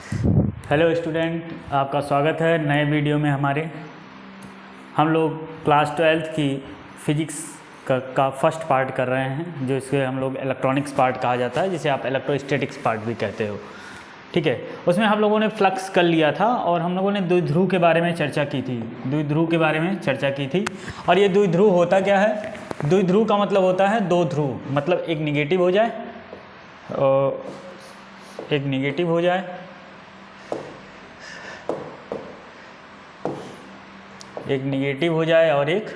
Hello student, आपका स्वागत है नए वीडियो में हमारे। हम लोग क्लास 12th की फिजिक्स का फर्स्ट पार्ट कर रहे हैं, जो इसे हम लोग इलेक्ट्रॉनिक्स पार्ट कहा जाता है, जिसे आप इलेक्ट्रोस्टैटिक्स पार्ट भी कहते हो। ठीक है, उसमें हम लोगों ने फ्लक्स कर लिया था और हम लोगों ने द्विध्रुव के बारे में चर्चा की थी। द्विध्रुव के बारे में चर्चा की थी। और ये द्विध्रुव होता क्या है? द्विध्रुव का मतलब होता है दो ध्रुव, मतलब एक निगेटिव हो जाए और एक निगेटिव हो जाए, एक निगेटिव हो जाए और एक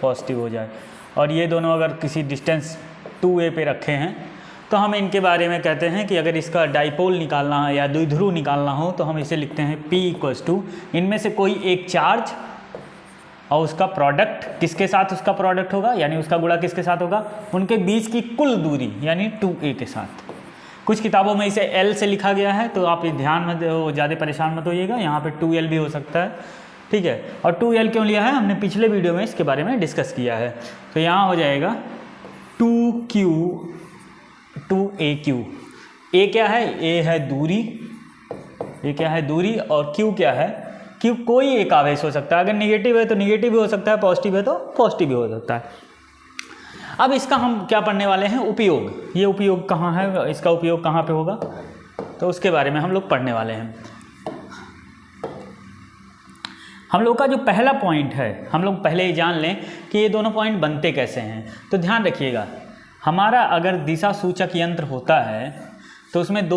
पॉजिटिव हो जाए। और ये दोनों अगर किसी डिस्टेंस 2a पे रखे हैं तो हम इनके बारे में कहते हैं कि अगर इसका डाइपोल निकालना है या द्विध्रुव निकालना हो तो हम इसे लिखते हैं P = इनमें से कोई एक चार्ज और उसका प्रोडक्ट किसके साथ उसका प्रोडक्ट होगा, यानी उसका गुणा किसके साथ होगा, उनके बीच की कुल दूरी यानी 2a के साथ। कुछ किताबों में इसे L से लिखा गया है, तो आप ध्यान में ज़्यादा परेशान मत होइएगा, यहाँ पे 2L भी हो सकता है। ठीक है, और 2L क्यों लिया है, हमने पिछले वीडियो में इसके बारे में डिस्कस किया है। तो यहाँ हो जाएगा 2Q 2AQ। A क्या है? A है दूरी, A क्या है दूरी, और Q क्या है? Q कोई एक आवेश हो सकता है। अगर निगेटिव है तो निगेटिव भी हो सकता है, पॉजिटिव है तो पॉजिटिव भी हो सकता है। अब इसका हम क्या पढ़ने वाले हैं? उपयोग। ये उपयोग कहाँ है, इसका उपयोग कहाँ पे होगा, तो उसके बारे में हम लोग पढ़ने वाले हैं। हम लोग का जो पहला पॉइंट है, हम लोग पहले ही जान लें कि ये दोनों पॉइंट बनते कैसे हैं। तो ध्यान रखिएगा, हमारा अगर दिशा सूचक यंत्र होता है तो उसमें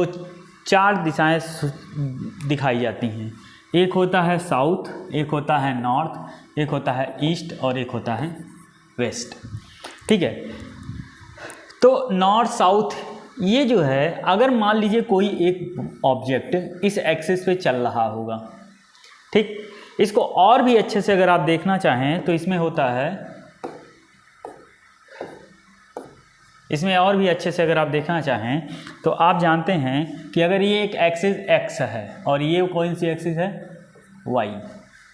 चार दिशाएं दिखाई जाती हैं। एक होता है साउथ, एक होता है नॉर्थ, एक होता है ईस्ट और एक होता है वेस्ट। ठीक है, तो नॉर्थ साउथ ये जो है, अगर मान लीजिए कोई एक ऑब्जेक्ट इस एक्सिस पे चल रहा होगा, ठीक, इसको और भी अच्छे से अगर आप देखना चाहें तो इसमें होता है, इसमें और भी अच्छे से अगर आप देखना चाहें तो आप जानते हैं कि अगर ये एक एक्सिस x है और ये कौन सी एक्सिस है? y।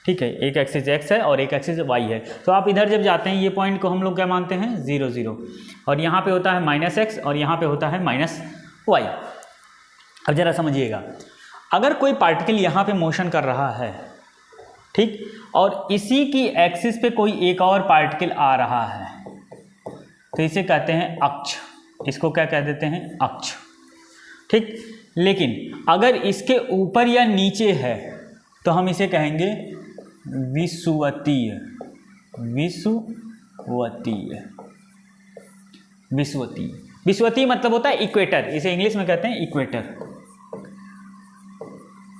ठीक है, एक एक्सिस x है और एक एक्सिस y है। तो आप इधर जब जाते हैं, ये पॉइंट को हम लोग क्या मानते हैं? 0 0। और यहाँ पे होता है -x और यहाँ पे होता है -y। अब जरा समझिएगा, अगर कोई पार्टिकल यहाँ पे मोशन कर रहा है, ठीक, और इसी की एक्सिस पे कोई एक और पार्टिकल आ रहा है, तो इसे कहते हैं अक्ष। इसको क्या कह देते हैं? अक्ष। ठीक, लेकिन अगर इसके ऊपर या नीचे है तो हम इसे कहेंगे विषुवतीय। विषुवतीय, विषुवतीय, विषुवतीय मतलब होता है इक्वेटर। इसे इंग्लिश में कहते हैं इक्वेटर,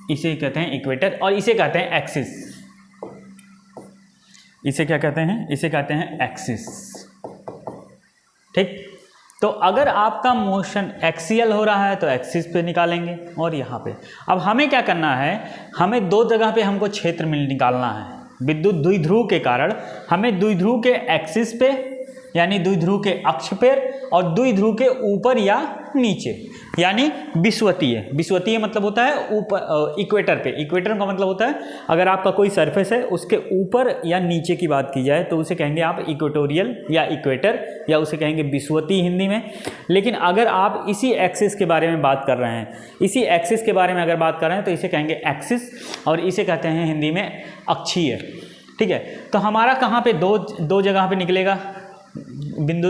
इसे कहते हैं इक्वेटर, और इसे कहते हैं एक्सिस। इसे क्या कहते हैं? इसे कहते हैं एक्सिस। ठीक, तो अगर आपका मोशन एक्सियल हो रहा है तो एक्सिस पे निकालेंगे, और यहाँ पे अब हमें क्या करना है, हमें दो जगह पे हमको क्षेत्र निकालना है। विद्युत द्विध्रुव के कारण हमें द्विध्रुव के एक्सिस पे यानी द्विध्रुव के अक्ष पर और द्विध्रुव के ऊपर या नीचे यानी विषुवतीय। विषुवतीय मतलब होता है ऊपर, इक्वेटर पे। इक्वेटर का मतलब होता है अगर आपका कोई सरफेस है उसके ऊपर या नीचे की बात की जाए तो उसे कहेंगे आप इक्वेटोरियल या इक्वेटर, या उसे कहेंगे विषुवतीय हिंदी में। लेकिन अगर आप इसी एक्सिस के बारे में बात कर रहे हैं, इसी एक्सिस के बारे में अगर बात कर रहे हैं तो इसे कहेंगे एक्सिस, और इसे कहते हैं हिंदी में अक्षीय। ठीक है, तो हमारा कहाँ पे दो जगह पे निकलेगा बिंदु,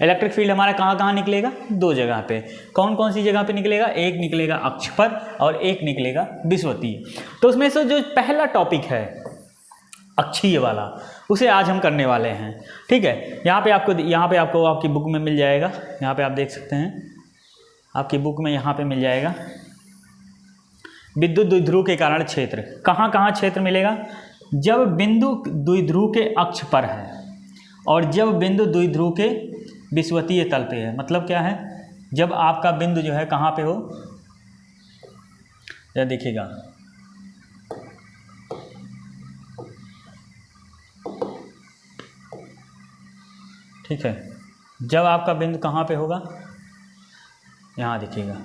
इलेक्ट्रिक फील्ड हमारा कहाँ निकलेगा? दो जगह पे। कौन कौन सी जगह पे निकलेगा? एक निकलेगा अक्ष पर और एक निकलेगा विषुवतीय। तो उसमें से जो पहला टॉपिक है अक्षीय वाला, उसे आज हम करने वाले हैं। ठीक है, यहाँ पे आपको आपकी बुक में मिल जाएगा, यहाँ पे आप देख सकते हैं, आपकी बुक में यहाँ पे मिल जाएगा विद्युत द्विध्रुव के कारण क्षेत्र। कहाँ कहाँ क्षेत्र मिलेगा? जब बिंदु द्विध्रुव के अक्ष पर है और जब बिंदु द्विध्रुव के विषुवतीय तल पे है। मतलब क्या है? जब आपका बिंदु जो है कहाँ पे हो, या देखिएगा, ठीक है, जब आपका बिंदु कहाँ पे होगा, यहाँ देखिएगा,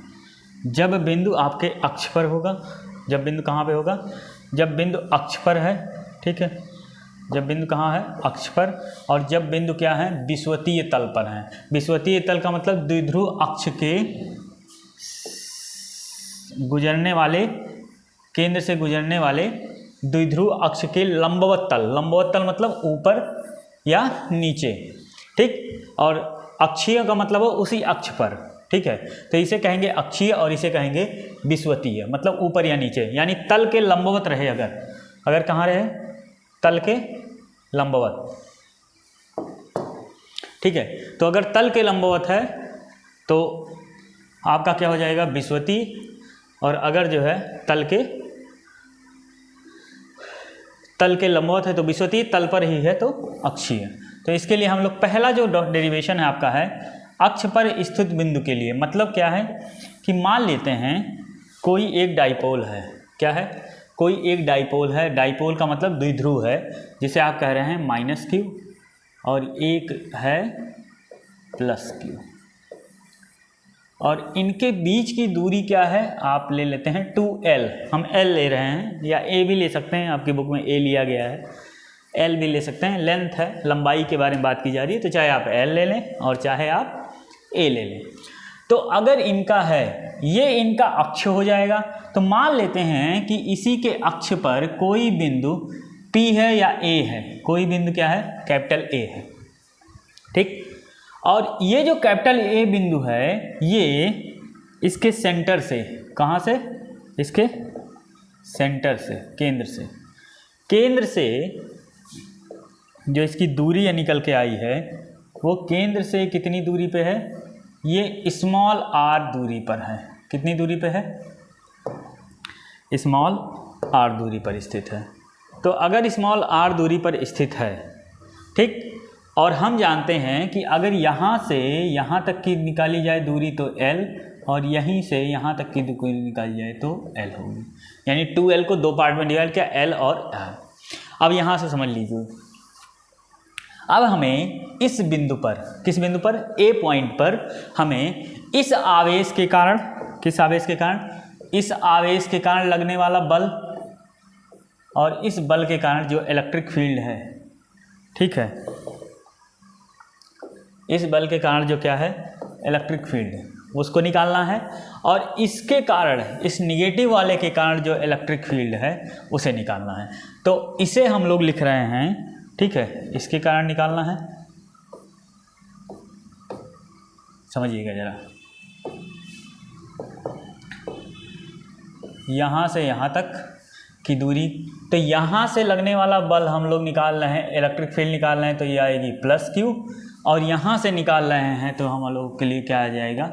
जब बिंदु आपके अक्ष पर होगा। जब बिंदु कहाँ पे होगा? जब बिंदु अक्ष पर है। ठीक है, जब बिंदु कहाँ है? अक्ष पर। और जब बिंदु क्या है? विषुवतीय तल पर है। विषुवतीय तल का मतलब द्विध्रुव अक्ष के गुजरने वाले केंद्र से गुजरने वाले द्विध्रुव अक्ष के लंबवत तल मतलब ऊपर या नीचे, ठीक, और अक्षीय का मतलब हो उसी अक्ष पर, ठीक है। तो इसे कहेंगे अक्षीय और इसे कहेंगे विषुवतीय, मतलब ऊपर या नीचे, यानी तल के लंबवत रहे। अगर कहाँ रहे, तल के लंबवत, ठीक है। तो अगर तल के लंबवत है तो आपका क्या हो जाएगा, विषुवतीय, और अगर जो है तल के लंबवत है तो विषुवतीय, तल पर ही है तो अक्षीय। तो इसके लिए हम लोग पहला जो डेरिवेशन है आपका है अक्ष पर स्थित बिंदु के लिए। मतलब क्या है कि मान लेते हैं कोई एक डाइपोल है, क्या है, कोई एक डाइपोल है। डाइपोल का मतलब द्विध्रुव है, जिसे आप कह रहे हैं -q, और एक है +q, और इनके बीच की दूरी क्या है, आप ले लेते हैं 2l, हम l ले रहे हैं, या a भी ले सकते हैं, आपकी बुक में a लिया गया है, l भी ले सकते हैं। लेंथ है, लंबाई के बारे में बात की जा रही है, तो चाहे आप l ले लें और चाहे आप a ले लें। तो अगर इनका है, ये इनका अक्ष हो जाएगा। तो मान लेते हैं कि इसी के अक्ष पर कोई बिंदु P है या A है, कोई बिंदु क्या है, कैपिटल A है, ठीक। और ये जो कैपिटल A बिंदु है, ये इसके सेंटर से, कहाँ से, इसके सेंटर से, केंद्र से जो इसकी दूरी निकल के आई है, वो केंद्र से कितनी दूरी पे है, ये स्मॉल r दूरी पर है। कितनी दूरी पे है, स्मॉल r दूरी पर स्थित है। तो अगर स्मॉल r दूरी पर स्थित है, ठीक, और हम जानते हैं कि अगर यहाँ से यहाँ तक की निकाली जाए दूरी तो l, और यहीं से यहाँ तक की दूरी निकाली जाए तो l होगी, यानी 2l को 2 पार्ट में डिवाइड किया, l और r। अब यहाँ से समझ लीजिए, अब हमें इस बिंदु पर, किस बिंदु पर, A पॉइंट पर, हमें इस आवेश के कारण, किस आवेश के कारण, इस आवेश के कारण लगने वाला बल, और इस बल के कारण जो इलेक्ट्रिक फील्ड है, ठीक है, इस बल के कारण जो क्या है, इलेक्ट्रिक फील्ड, उसको निकालना है। और इसके कारण, इस निगेटिव वाले के कारण जो इलेक्ट्रिक फील्ड है उसे निकालना है। तो इसे हम लोग लिख रहे हैं, ठीक है, इसके कारण निकालना है, समझिएगा जरा। यहाँ से यहाँ तक की दूरी, तो यहाँ से लगने वाला बल हम लोग निकाल रहे हैं, इलेक्ट्रिक फील्ड निकाल रहे हैं, तो ये आएगी +q, और यहाँ से निकाल रहे हैं तो हम लोग के लिए क्या आ जाएगा,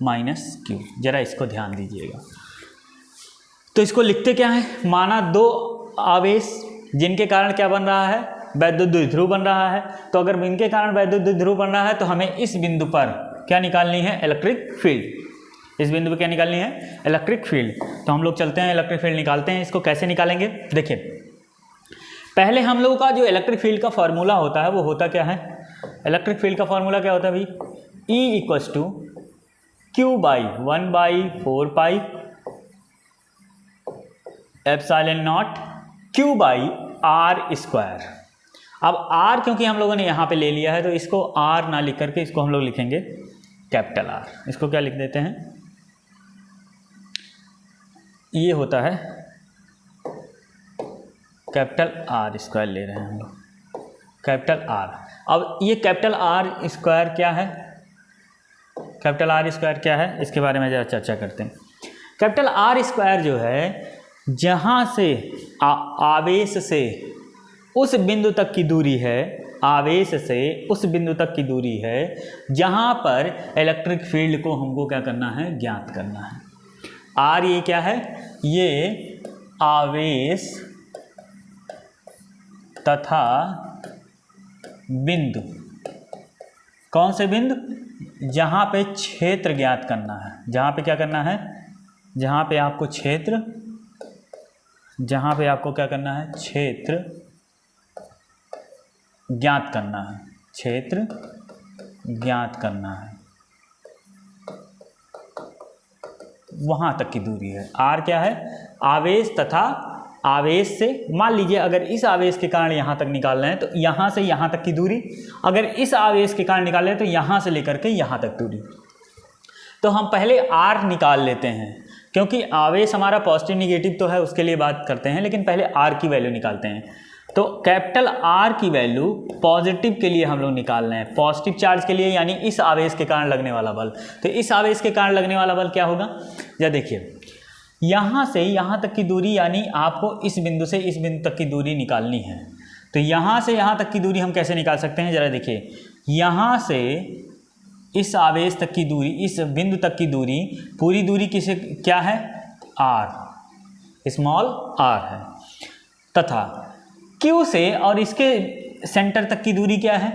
-q। जरा इसको ध्यान दीजिएगा। तो इसको लिखते क्या है, माना 2 आवेश जिनके कारण क्या बन रहा है, वैद्युत द्विध्रुव बन रहा है। तो अगर इनके कारण वैद्युत द्विध्रुव बन रहा है तो हमें इस बिंदु पर क्या निकालनी है, इलेक्ट्रिक फील्ड। इस बिंदु पर क्या निकालनी है, इलेक्ट्रिक फील्ड। तो हम लोग चलते हैं, इलेक्ट्रिक फील्ड निकालते हैं। इसको कैसे निकालेंगे, देखिए, पहले हम लोगों का जो इलेक्ट्रिक फील्ड का फॉर्मूला होता है वो होता क्या है, इलेक्ट्रिक फील्ड का फॉर्मूला क्या होता है भाई, E = Q/1/4π ε0 Q/r²। अब r क्योंकि हम लोगों ने यहाँ पे ले लिया है तो इसको r ना लिख करके इसको हम लोग लिखेंगे कैपिटल R। इसको क्या लिख देते हैं, ये होता है कैपिटल R² ले रहे हैं हम लोग, कैपिटल R। अब ये कैपिटल R² क्या है, कैपिटल R² क्या है, इसके बारे में ज़रा चर्चा करते हैं। कैपिटल R² जो है, जहाँ से आवेश से उस बिंदु तक की दूरी है, आवेश से उस बिंदु तक की दूरी है जहाँ पर इलेक्ट्रिक फील्ड को हमको क्या करना है, ज्ञात करना है। R ये क्या है, ये आवेश तथा बिंदु, कौन से बिंदु, जहाँ पे क्षेत्र ज्ञात करना है, जहाँ पे क्या करना है, जहाँ पे आपको क्षेत्र, जहाँ पे आपको क्या करना है, क्षेत्र ज्ञात करना है, क्षेत्र ज्ञात करना है, वहाँ तक की दूरी है। R क्या है, आवेश तथा आवेश से, मान लीजिए अगर इस आवेश के कारण यहाँ तक निकाल रहे हैं तो यहाँ से यहाँ तक की दूरी, अगर इस आवेश के कारण निकाल रहे हैं तो यहाँ से लेकर के यहाँ तक दूरी। तो हम पहले R निकाल लेते हैं। क्योंकि आवेश हमारा पॉजिटिव निगेटिव तो है, उसके लिए बात करते हैं, लेकिन पहले आर की वैल्यू निकालते हैं। तो कैपिटल आर की वैल्यू पॉजिटिव के लिए हम लोग निकाल रहे हैं, पॉजिटिव चार्ज के लिए, यानी इस आवेश के कारण लगने वाला बल। तो इस आवेश के कारण लगने वाला बल क्या होगा, या देखिए यहाँ से यहाँ तक की दूरी, यानी आपको इस बिंदु से इस बिंदु तक की दूरी निकालनी है। तो यहाँ से यहाँ तक की दूरी हम कैसे निकाल सकते हैं, ज़रा देखिए, यहाँ से इस आवेश तक की दूरी, इस बिंदु तक की दूरी, पूरी दूरी किसे क्या है, आर, स्मॉल आर है, तथा Q से और इसके सेंटर तक की दूरी क्या है,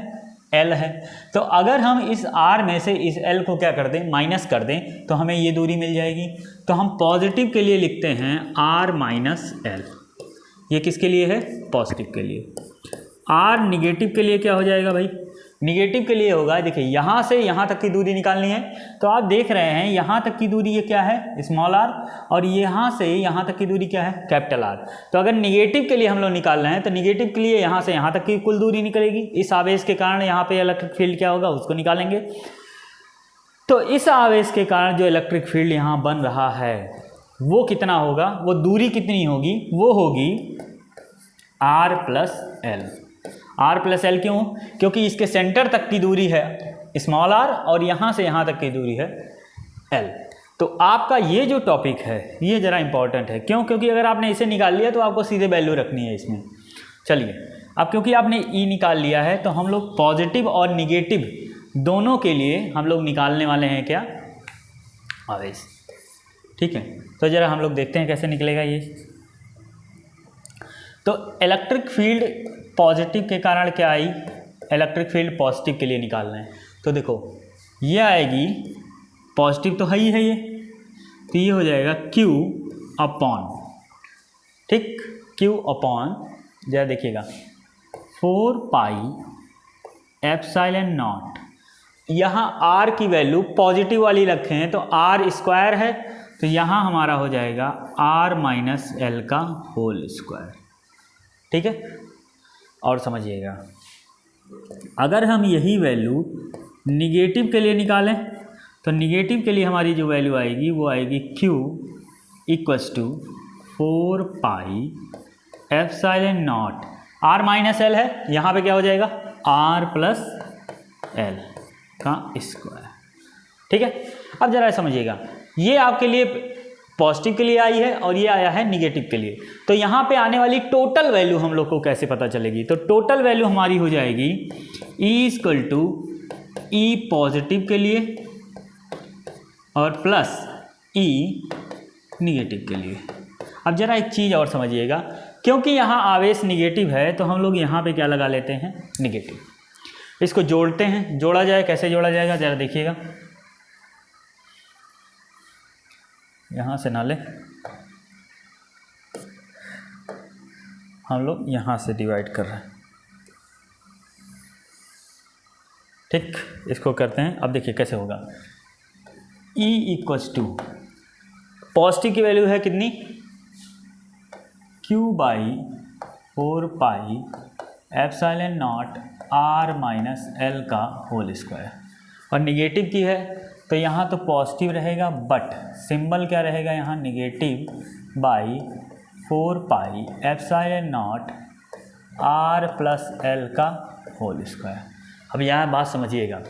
L है। तो अगर हम इस R में से इस L को क्या कर दें, माइनस कर दें, तो हमें ये दूरी मिल जाएगी। तो हम पॉजिटिव के लिए लिखते हैं R माइनस L, ये किसके लिए है, पॉजिटिव के लिए। R निगेटिव के लिए क्या हो जाएगा भाई, निगेटिव के लिए होगा, देखिए यहाँ से यहाँ तक की दूरी निकालनी है, तो आप देख रहे हैं यहाँ तक की दूरी ये क्या है, स्मॉल आर, और यहाँ से यहाँ तक की दूरी क्या है, कैपिटल आर। तो अगर निगेटिव के लिए हम लोग निकाल रहे हैं, तो निगेटिव के लिए यहाँ से यहाँ तक की कुल दूरी निकलेगी, इस आवेश के कारण यहाँ पे इलेक्ट्रिक फील्ड क्या होगा, उसको निकालेंगे। तो इस आवेश के कारण जो इलेक्ट्रिक फील्ड यहाँ बन रहा है वो कितना होगा, वो दूरी कितनी होगी, वो होगी R plus L. R plus L क्यों, क्योंकि इसके सेंटर तक की दूरी है स्मॉल r और यहाँ से यहाँ तक की दूरी है L। तो आपका ये जो टॉपिक है ये ज़रा इंपॉर्टेंट है, क्यों, क्योंकि अगर आपने इसे निकाल लिया तो आपको सीधे वैल्यू रखनी है इसमें। चलिए अब क्योंकि आपने E निकाल लिया है, तो हम लोग पॉजिटिव और निगेटिव दोनों के लिए हम लोग निकालने वाले हैं क्या, आवेश। ठीक है, तो ज़रा हम लोग देखते हैं कैसे निकलेगा ये। तो इलेक्ट्रिक फील्ड पॉजिटिव के कारण क्या आई, इलेक्ट्रिक फील्ड पॉजिटिव के लिए निकाल रहे हैं। तो देखो ये आएगी, पॉजिटिव तो है ही है ये, तो ये हो जाएगा Q अपॉन, ठीक, Q अपॉन, जरा देखिएगा 4 पाई एप्सिलॉन नॉट। यहाँ R की वैल्यू पॉजिटिव वाली रखे हैं तो R स्क्वायर है, तो यहाँ हमारा हो जाएगा R माइनस एल का होल स्क्वायर। ठीक है, और समझिएगा अगर हम यही वैल्यू निगेटिव के लिए निकालें, तो निगेटिव के लिए हमारी जो वैल्यू आएगी वो आएगी Q equals to 4 pi epsilon naught, R minus L है, यहाँ पे क्या हो जाएगा R प्लस एल का स्क्वायर। ठीक है, अब ज़रा समझिएगा, ये आपके लिए पॉजिटिव के लिए आई है और ये आया है निगेटिव के लिए। तो यहाँ पे आने वाली टोटल वैल्यू हम लोग को कैसे पता चलेगी, तो टोटल वैल्यू हमारी हो जाएगी E equal to E positive के लिए और प्लस E निगेटिव के लिए। अब ज़रा एक चीज़ और समझिएगा, क्योंकि यहाँ आवेश निगेटिव है तो हम लोग यहाँ पे क्या लगा लेते हैं, निगेटिव। इसको जोड़ते हैं, जोड़ा जाए, कैसे जोड़ा जाएगा ज़रा देखिएगा, यहाँ से ना ले, हम लोग यहाँ से डिवाइड कर रहे हैं। ठीक, इसको करते हैं। अब देखिए कैसे होगा, E इक्वल्स टू पॉजिटिव की वैल्यू है कितनी, Q by 4 pi epsilon naught R minus L का होल स्क्वायर, और निगेटिव की है तो यहाँ तो पॉजिटिव रहेगा, बट सिंबल क्या रहेगा यहाँ, negative by 4 pi epsilon naught R plus L का होल स्क्वायर। अब यहाँ बात समझिएगा,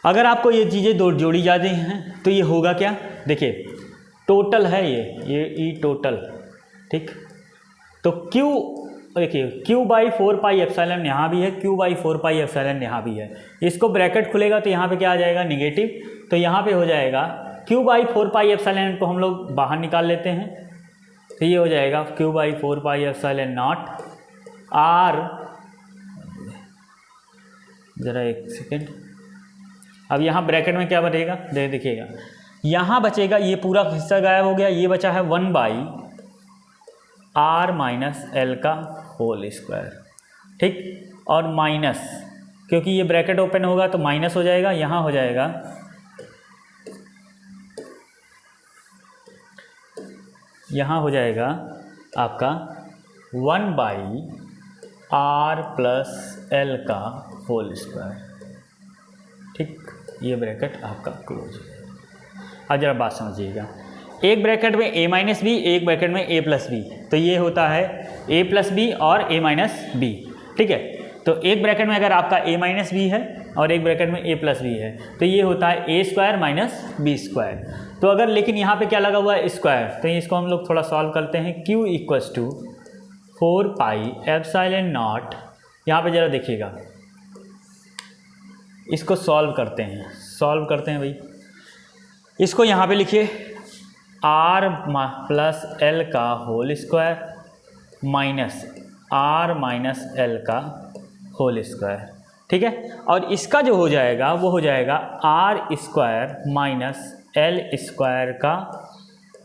अगर आपको ये चीज़ें दो जोड़ी जाती हैं तो ये होगा क्या, देखिए टोटल है ये ई टोटल, ठीक, तो Q देखिए Q बाई 4 पाई एप्सिलॉन यहाँ भी है, Q बाई 4 पाई एप्सिलॉन यहाँ भी है। इसको ब्रैकेट खुलेगा तो यहाँ पे क्या आ जाएगा, निगेटिव, तो यहाँ पे हो जाएगा Q बाई 4 पाई एप्सिलॉन को हम लोग बाहर निकाल लेते हैं, तो ये हो जाएगा Q by 4 pi epsilon naught R, ज़रा एक सेकेंड, अब यहाँ ब्रैकेट में क्या बचेगा, देखिएगा यहाँ बचेगा, ये पूरा हिस्सा गायब हो गया, ये बचा है 1 बाई R माइनस एल का होल स्क्वायर। ठीक, और माइनस, क्योंकि ये ब्रैकेट ओपन होगा तो माइनस हो जाएगा, यहाँ हो जाएगा आपका 1 बाई R प्लस एल का होल स्क्वायर। ठीक, ये ब्रैकेट आपका क्लोज है। अब जरा बात समझिएगा, एक ब्रैकेट में a माइनस बी, एक ब्रैकेट में a प्लस बी, तो ये होता है a प्लस बी और a माइनस बी। ठीक है, तो एक ब्रैकेट में अगर आपका a माइनस बी है और एक ब्रैकेट में a प्लस बी है, तो ये होता है a square minus B square. तो अगर लेकिन यहाँ पे क्या लगा हुआ है, स्क्वायर, तो इसको हम लोग थोड़ा सॉल्व करते हैं। q equals to 4 pi epsilon naught, यहाँ पे ज़रा देखिएगा, इसको सॉल्व करते हैं भाई। इसको यहाँ पे लिखिए r प्लस एल का whole square minus r minus L का होल स्क्वायर। ठीक है, और इसका जो हो जाएगा वो हो जाएगा r square minus L square का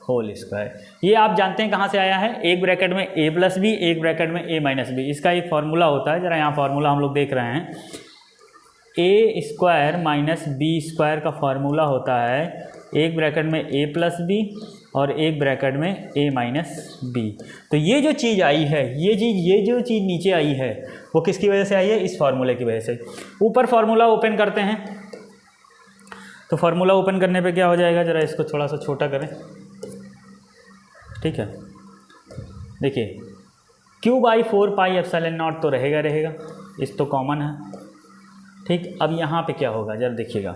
होल स्क्वायर। ये आप जानते हैं कहाँ से आया है, एक ब्रैकेट में a प्लस बी, एक ब्रैकेट में a माइनस बी, इसका एक फार्मूला होता है, जरा यहाँ फार्मूला हम लोग देख रहे हैं। a square minus B square का फार्मूला होता है एक ब्रैकेट में a प्लस बी और एक ब्रैकेट में a माइनस बी। तो ये जो चीज़ आई है, ये जो चीज़ नीचे आई है वो किसकी वजह से आई है, इस फार्मूले की वजह से। ऊपर फार्मूला ओपन करते हैं, तो फार्मूला ओपन करने पे क्या हो जाएगा, ज़रा इसको थोड़ा सा छोटा करें। ठीक है, देखिए q by 4 pi epsilon not तो रहेगा, इस तो कॉमन है। ठीक, अब यहाँ पे क्या होगा जरा देखिएगा,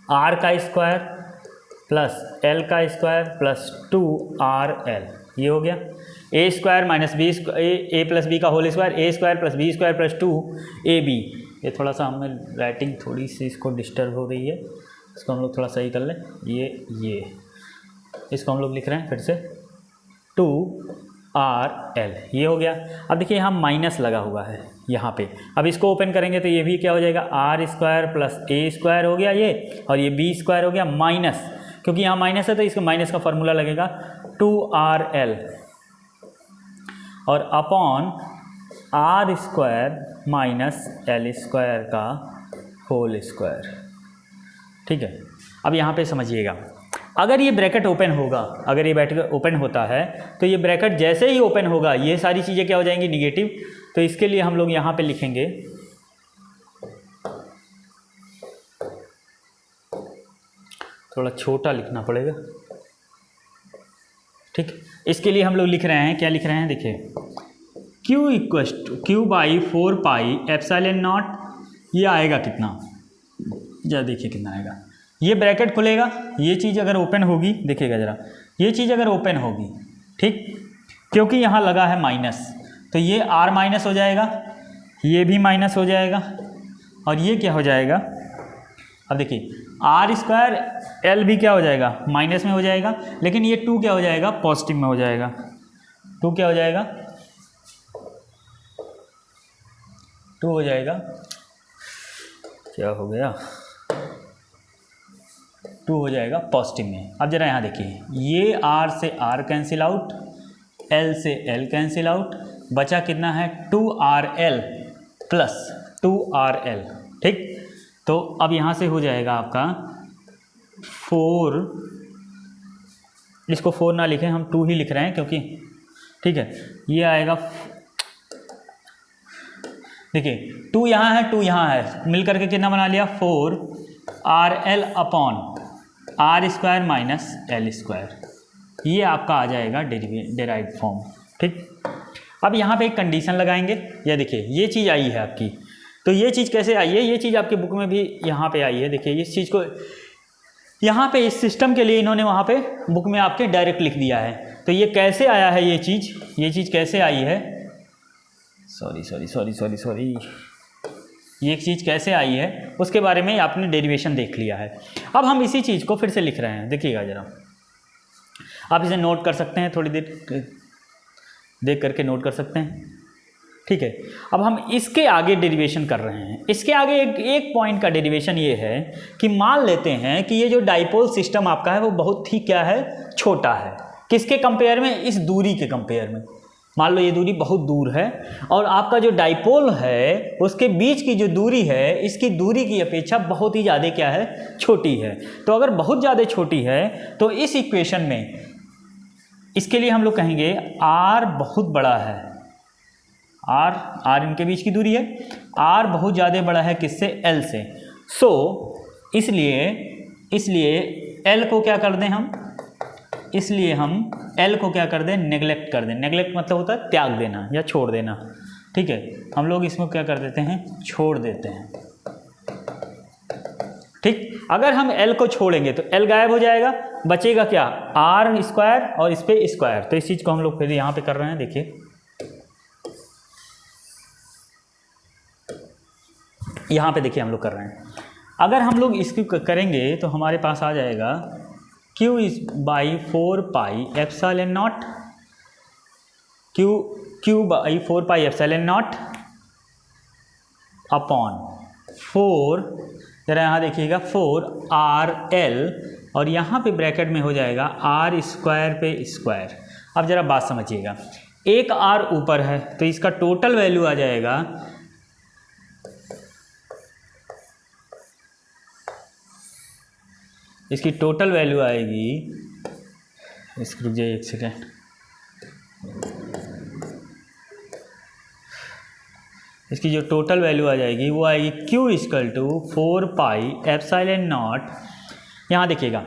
r का स्क्वायर प्लस l का स्क्वायर प्लस 2rl, ये हो गया। a square minus B a plus B का whole square, a square plus B square plus 2ab। ये थोड़ा सा हमें राइटिंग थोड़ी सी इसको डिस्टर्ब हो रही है, इसको हम लोग थोड़ा सही कर लें। ये इसको हम लोग लिख रहे हैं फिर से 2rl, ये हो गया। अब देखिए यहाँ माइनस लगा हुआ है यहाँ पे, अब इसको ओपन करेंगे तो ये भी क्या हो जाएगा, r square plus a square हो गया ये, और ये b स्क्वायर हो गया माइनस, क्योंकि यहाँ माइनस है तो इसका माइनस का फॉर्मूला लगेगा 2rl और upon r square minus l square का होल स्क्वायर। ठीक है, अब यहाँ पे समझिएगा, अगर ये ब्रैकेट ओपन होगा, अगर ये ब्रैकेट ओपन होता है तो ये ब्रैकेट जैसे ही ओपन होगा ये सारी चीज़ें क्या हो जाएंगी, निगेटिव। तो इसके लिए हम लोग यहाँ पे लिखेंगे थोड़ा छोटा लिखना पड़ेगा। ठीक, इसके लिए हम लोग लिख रहे हैं, क्या लिख रहे हैं, देखिए q equals to q by 4 pi epsilon naught, ये आएगा कितना, जरा देखिए कितना आएगा। ये ब्रैकेट खुलेगा, ये चीज़ अगर ओपन होगी, देखिएगा ज़रा, ये चीज़ अगर ओपन होगी, ठीक, क्योंकि यहाँ लगा है माइनस, तो ये r माइनस हो जाएगा, ये भी माइनस हो जाएगा, और ये क्या हो जाएगा, अब देखिए r स्क्वायर l भी क्या हो जाएगा, माइनस में हो जाएगा, लेकिन ये 2 क्या हो जाएगा, पॉजिटिव में हो जाएगा। 2 क्या हो जाएगा, 2 हो जाएगा, क्या हो गया, 2 हो जाएगा पॉजिटिव में। अब जरा यहाँ देखिए, ये r से r कैंसिल आउट, l से l कैंसिल आउट, बचा कितना है 2rl प्लस 2rl। ठीक, तो अब यहाँ से हो जाएगा आपका 4, इसको 4 ना लिखें, हम 2 ही लिख रहे हैं क्योंकि, ठीक है, ये आएगा, देखिए 2 यहाँ है 2 यहाँ है, मिल करके कितना बना लिया 4rl upon r square minus l square, ये आपका आ जाएगा डेराइव्ड फॉर्म। ठीक, अब यहाँ पे एक कंडीशन लगाएंगे, ये देखिए ये चीज़ आई है आपकी, तो ये चीज़ कैसे आई है, ये चीज़ आपके बुक में भी यहाँ पे आई है। देखिए इस चीज़ को यहाँ पे इस सिस्टम के लिए इन्होंने वहाँ पे बुक में आपके डायरेक्ट लिख दिया है। तो ये कैसे आया है, ये चीज़ कैसे आई है, सॉरी, ये एक चीज़ कैसे आई है उसके बारे में आपने डेरिवेशन देख लिया है। अब हम इसी चीज़ को फिर से लिख रहे हैं, देखिएगा ज़रा, आप इसे नोट कर सकते हैं, थोड़ी देर देख करके नोट कर सकते हैं। ठीक है, अब हम इसके आगे डेरिवेशन कर रहे हैं। इसके आगे एक पॉइंट का डेरिवेशन ये है कि मान लेते हैं कि ये जो डाइपोल सिस्टम आपका है वो बहुत ही क्या है, छोटा है, किसके कंपेयर में, इस दूरी के कंपेयर में। मान लो ये दूरी बहुत दूर है और आपका जो डाइपोल है उसके बीच की जो दूरी है इसकी दूरी की अपेक्षा बहुत ही ज़्यादा क्या है, छोटी है। तो अगर बहुत ज़्यादा छोटी है तो इस इक्वेशन में इसके लिए हम लोग कहेंगे r बहुत बड़ा है, r इनके बीच की दूरी है, r बहुत ज़्यादा बड़ा है किससे, l से। इसलिए एल को क्या कर दें हम, इसलिए हम एल को क्या कर दें, नेग्लेक्ट कर दें। नेग्लेक्ट मतलब होता है त्याग देना या छोड़ देना, ठीक है। हम लोग इसमें क्या कर देते हैं, छोड़ देते हैं, ठीक। अगर हम एल को छोड़ेंगे तो एल गायब हो जाएगा, बचेगा क्या, आर स्क्वायर और इस पे स्क्वायर। तो इस चीज़ को हम लोग फिर यहाँ पे कर रहे हैं, देखिए यहाँ पे देखिए हम लोग कर रहे हैं। अगर हम लोग इसको करेंगे तो हमारे पास आ जाएगा Q is by 4 pi epsilon not, Q by 4 pi epsilon not upon 4, जरा यहाँ देखिएगा 4RL, और यहाँ पे ब्रैकेट में हो जाएगा आर स्क्वायर पे स्क्वायर। अब जरा बात समझिएगा, एक R ऊपर है तो इसका टोटल वैल्यू आ जाएगा, इसकी टोटल वैल्यू आएगी, इसको रुक जाइए एक सेकेंड, इसकी जो टोटल वैल्यू आ जाएगी वो आएगी Q equal to 4 pi epsilon naught, यहाँ देखिएगा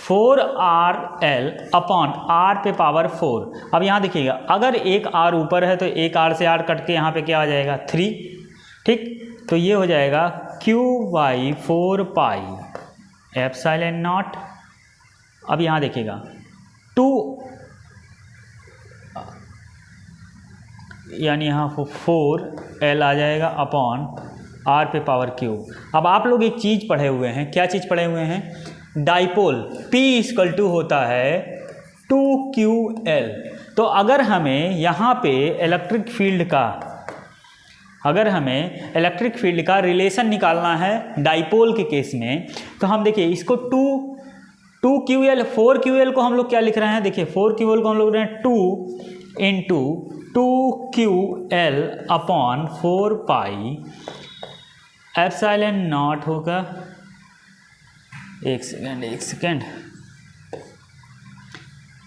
4RL अपॉन R पे पावर 4। अब यहाँ देखिएगा अगर एक R ऊपर है तो एक R से R कट के यहाँ पे क्या आ जाएगा 3, ठीक। तो ये हो जाएगा Q by 4 pi epsilon not. अब यहाँ देखिएगा 2 यानी यहाँ 4L आ जाएगा अपॉन R पे पावर Q। अब आप लोग एक चीज़ पढ़े हुए हैं, क्या चीज़ पढ़े हुए हैं, डाइपोल P इक्वल टू होता है 2QL। तो अगर हमें यहाँ पे इलेक्ट्रिक फील्ड का रिलेशन निकालना है डाइपोल के केस में, तो हम देखिए इसको 2QL 4QL को हम लोग क्या लिख रहे हैं, देखिए 4QL को हम लोग लिख रहे हैं 2 into 2QL upon 4 pi epsilon not होगा, एक second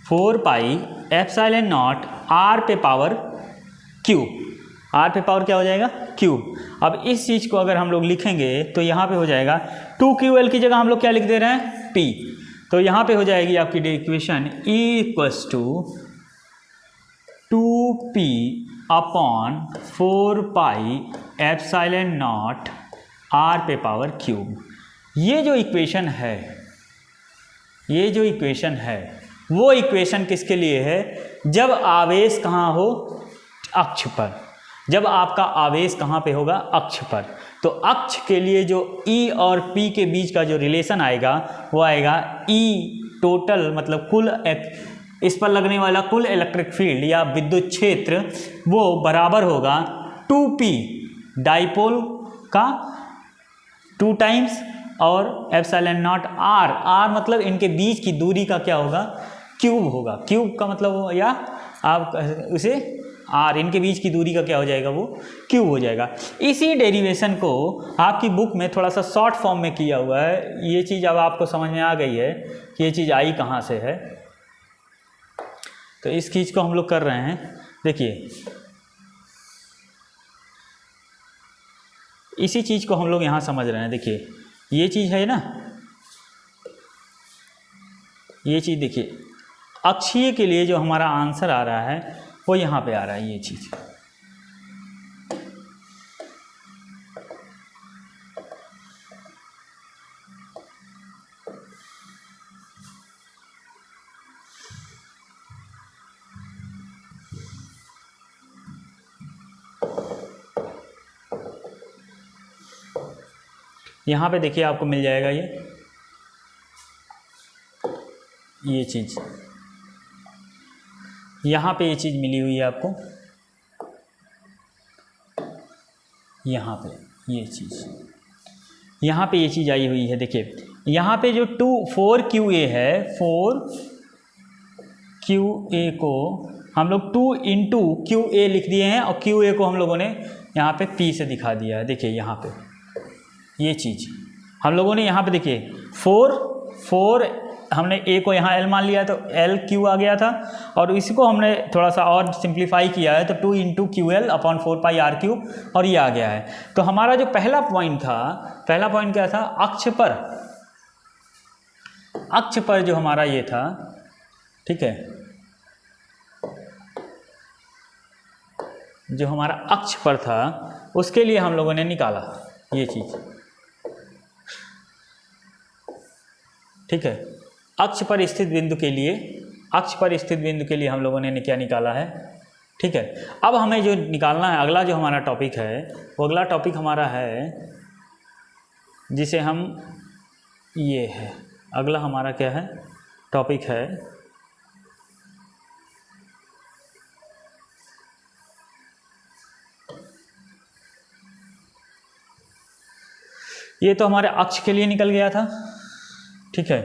4 pi epsilon naught R पे पावर Q, R पे पावर क्या हो जाएगा क्यूब। अब इस चीज़ को अगर हम लोग लिखेंगे तो यहाँ पे हो जाएगा 2QL की जगह हम लोग क्या लिख दे रहे हैं P, तो यहाँ पे हो जाएगी आपकी equation E equals to 2P upon 4 pi epsilon naught R पे पावर क्यूब। ये जो इक्वेशन है वो इक्वेशन किसके लिए है, जब आवेश कहाँ हो, अक्ष पर। जब आपका आवेश कहाँ पे होगा, अक्ष पर। तो अक्ष के लिए जो E और P के बीच का जो रिलेशन आएगा वो आएगा E टोटल, मतलब कुल इस पर लगने वाला कुल इलेक्ट्रिक फील्ड या विद्युत क्षेत्र वो बराबर होगा 2P डाइपोल का 2 टाइम्स और एप्सिलॉन नॉट R मतलब इनके बीच की दूरी का क्या होगा, क्यूब होगा। क्यूब का मतलब या आप उसे R, इनके बीच की दूरी का क्या हो जाएगा, वो क्यूब हो जाएगा। इसी डेरिवेशन को आपकी बुक में थोड़ा सा शॉर्ट फॉर्म में किया हुआ है। ये चीज़ अब आपको समझ में आ गई है कि ये चीज़ आई कहाँ से है। तो इस चीज़ को हम लोग कर रहे हैं, देखिए इसी चीज़ को हम लोग यहाँ समझ रहे हैं। देखिए ये चीज़ है ना, ये चीज़ देखिए अक्षीय के लिए जो हमारा आंसर आ रहा है वो यहाँ पे आ रहा है। ये चीज़ यहाँ पे देखिए आपको मिल जाएगा ये चीज़, यहाँ पे ये चीज़ मिली हुई है आपको, यहाँ पे ये चीज़, यहाँ पे ये चीज़ आई हुई है। देखिए यहाँ पे जो 4QA है, 4QA को हम लोग 2 इंटू QA लिख दिए हैं और QA को हम लोगों ने यहाँ पे P से दिखा दिया है। देखिए यहाँ पे ये चीज़ हम लोगों ने यहाँ पे देखिए 4 हमने A को यहाँ L मान लिया तो LQ आ गया था, और इसको हमने थोड़ा सा और सिंप्लीफाई किया है तो 2 इंटू QL अपॉन 4 पाई R3 और ये आ गया है। तो हमारा जो पहला पॉइंट था, पहला पॉइंट क्या था, अक्ष पर अक्ष पर जो हमारा ये था, ठीक है, जो हमारा अक्ष पर था उसके लिए हम लोगों ने निकाला ये चीज़, ठीक है। अक्ष पर स्थित बिंदु के लिए, अक्ष पर स्थित बिंदु के लिए हम लोगों ने क्या निकाला है, ठीक है। अब हमें जो निकालना है, अगला जो हमारा टॉपिक है, वो अगला टॉपिक हमारा है जिसे हम, ये है अगला हमारा क्या है टॉपिक है, ये तो हमारे अक्ष के लिए निकल गया था, ठीक है।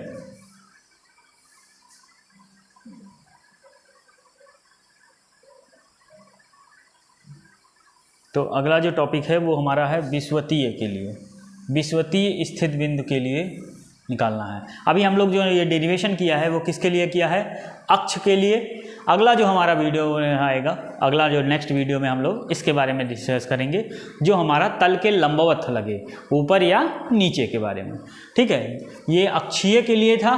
तो अगला जो टॉपिक है वो हमारा है विषुवतीय के लिए, विषुवतीय स्थित बिंदु के लिए निकालना है। अभी हम लोग जो ये डेरिवेशन किया है वो किसके लिए किया है, अक्ष के लिए। अगला जो हमारा वीडियो आएगा, अगला जो नेक्स्ट वीडियो में हम लोग इसके बारे में डिस्कस करेंगे, जो हमारा तल के लंबवत लगे, ऊपर या नीचे के बारे में, ठीक है। ये अक्षीय के लिए था,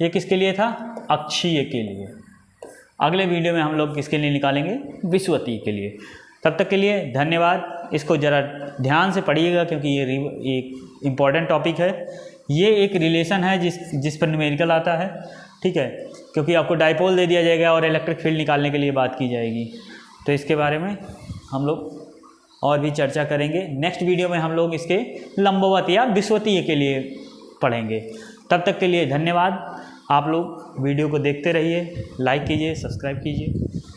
ये किसके लिए था, अक्षीय के लिए। अगले वीडियो में हम लोग किसके लिए निकालेंगे, विषुवतीय के लिए। तब तक के लिए धन्यवाद। इसको ज़रा ध्यान से पढ़िएगा क्योंकि ये एक इम्पॉर्टेंट टॉपिक है। ये एक रिलेशन है जिस पर न्यूमेरिकल आता है, ठीक है, क्योंकि आपको डाइपोल दे दिया जाएगा और इलेक्ट्रिक फील्ड निकालने के लिए बात की जाएगी। तो इसके बारे में हम लोग और भी चर्चा करेंगे। नेक्स्ट वीडियो में हम लोग इसके लंबवत या विषुवतीय के लिए पढ़ेंगे। तब तक के लिए धन्यवाद। आप लोग वीडियो को देखते रहिए, लाइक कीजिए, सब्सक्राइब कीजिए।